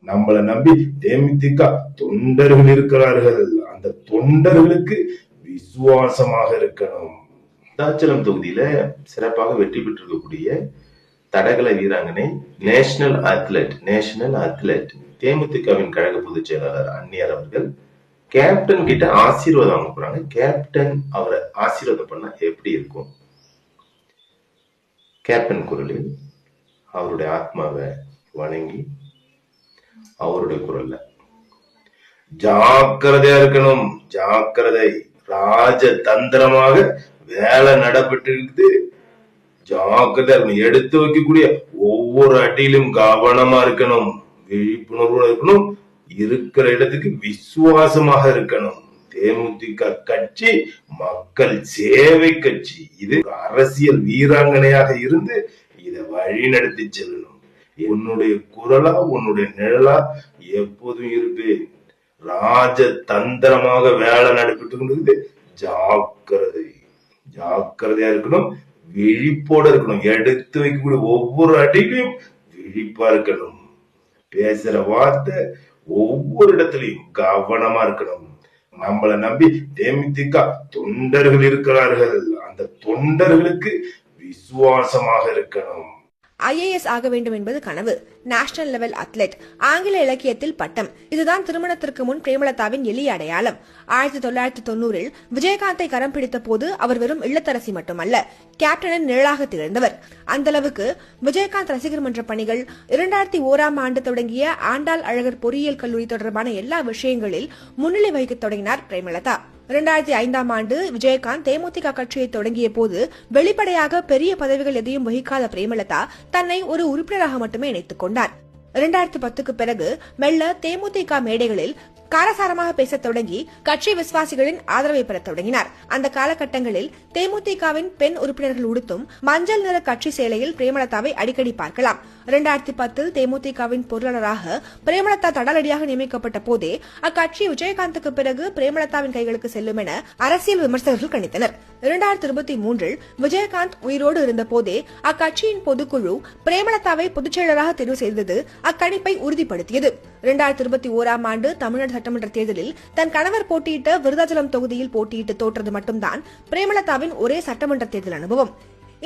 நம்மளை நம்பி தேமுதிக தொண்டர்கள் இருக்கிறார்கள். அந்த தொண்டர்களுக்கு விசுவாசமாக இருக்கணும். விருத்தாச்சலம் தொகுதியில சிறப்பாக வெற்றி பெற்றிருக்கக்கூடிய தடகள வீராங்கனை நேஷனல் அத்லெட் தேமுதிகவின் கழக பொதுச் செயலாளர் அந்நியார் அவர்கள் கேப்டன் கிட்ட ஆசீர்வாதம் வாங்க போறாங்க. கேப்டன் அவரை ஆசீர்வாதம் பண்ணா எப்படி இருக்கும்? கேப்டன் குரலில் அவருடைய ஆத்மாவை வணங்கி அவருடைய குரல்ல, ஜாக்கிரதையா இருக்கணும், ஜாக்கிரதை, ராஜதந்திரமாக வேலை நடைபெற்று இருக்குது, ஜாக்கிரதையா இருக்கணும், எடுத்து வைக்கக்கூடிய ஒவ்வொரு அடியிலும் கவனமா இருக்கணும், விழிப்புணர்வு இருக்கணும், இருக்கிற இடத்துக்கு விசுவாசமாக இருக்கணும். தேமுதிக கட்சி மக்கள் சேவை கட்சி. இது அரசியல் வீராங்கனையாக இருந்து இதை வழி நடத்தி செல்லணும். உன்னுடைய குரலா உன்னுடைய நிழலா எப்போதும் இருப்பேன். ராஜதந்திரமாக வேலை நடைபெற்று கொண்டிருக்கு. ஜாக்கிரதையா இருக்கணும், விழிப்போட இருக்கணும், எடுத்து வைக்கக்கூடிய ஒவ்வொரு அடியிலையும் விழிப்பா இருக்கணும். பேசுற வார்த்தை ஒவ்வொரு இடத்துலயும் கவனமா இருக்கணும். நம்மளை நம்பி தேமுதிக தொண்டர்கள் இருக்கிறார்கள். அந்த தொண்டர்களுக்கு விசுவாசமாக இருக்கணும். IAS ஆக வேண்டும் என்பது கனவு. நேஷனல் லெவல் அத்லெட், ஆங்கில இலக்கியத்தில் பட்டம். இதுதான் திருமணத்திற்கு முன் பிரேமலதாவின் எளிய அடையாளம். 1990 விஜயகாந்தை கரம் பிடித்த போது அவர் வெறும் இல்லத்தரசி மட்டுமல்ல, கேப்டனின் நிழலாக திகழ்ந்தவர். அந்த அளவுக்கு விஜயகாந்த் ரசிகர் மன்ற பணிகள், 2001 தொடங்கிய ஆண்டாள் அழகர் பொறியியல் கல்லூரி தொடர்பான எல்லா விஷயங்களில் முன்னிலை வகிக்க தொடங்கினார் பிரேமலதா. 2005 விஜயகாந்த் தேமுதிக கட்சியை தொடங்கிய போது வெளிப்படையாக பெரிய பதவிகள் எதையும் வகிக்காத பிரேமலதா தன்னை ஒரு உறுப்பினராக மட்டுமே இணைத்துக் கொண்டார். 2010க்கு பிறகு மெல்ல தேமுதிக மேடைகளில் காரசாரமாக பேசத் தொடங்கி கட்சி விசுவாசிகளின் ஆதரவை பெறத் தொடங்கினார். அந்த காலகட்டங்களில் தேமுதிகவின் பெண் உறுப்பினர்கள் உடுத்தும் மஞ்சள் நிற கட்சி சேலையில் பிரேமலதாவை அடிக்கடி பார்க்கலாம். 2010 தேமுதிகவின் பொருளாளராக பிரேமலதா தடாலடியாக நியமிக்கப்பட்ட போதே அக்கட்சி விஜயகாந்துக்கு பிறகு பிரேமலதாவின் கைகளுக்கு செல்லும் என அரசியல் விமர்சகர்கள் கணித்தனர். 2023 விஜயகாந்த் உயிரோடு இருந்த போதே அக்கட்சியின் பொதுக்குழு பிரேமலதாவை பொதுச்செயலராக தேர்வு செய்தது அக்கணிப்பை உறுதிப்படுத்தியது. 2021 தமிழ்நாடு சட்டமன்ற தேர்தலில் தன் கணவர் போட்டியிட்ட விருத்தாச்சலம் தொகுதியில் போட்டியிட்டு தோற்றது மட்டும்தான் பிரேமலதாவின் ஒரே சட்டமன்ற தேர்தல் அனுபவம்.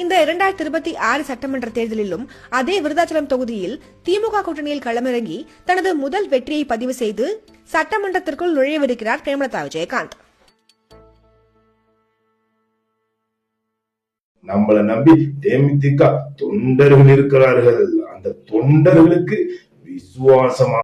இந்த 2026 சட்டமன்ற தேர்தலிலும் அதே விருத்தாச்சலம் தொகுதியில் திமுக கூட்டணியில் களமிறங்கி தனது முதல் வெற்றியை பதிவு செய்து சட்டமன்றத்திற்குள் நுழையவிருக்கிறார் பிரேமலதா விஜயகாந்த். நம்மளை நம்பி தேமுதிக தொண்டர்கள் இருக்கிறார்கள். அந்த தொண்டர்களுக்கு விசுவாசமா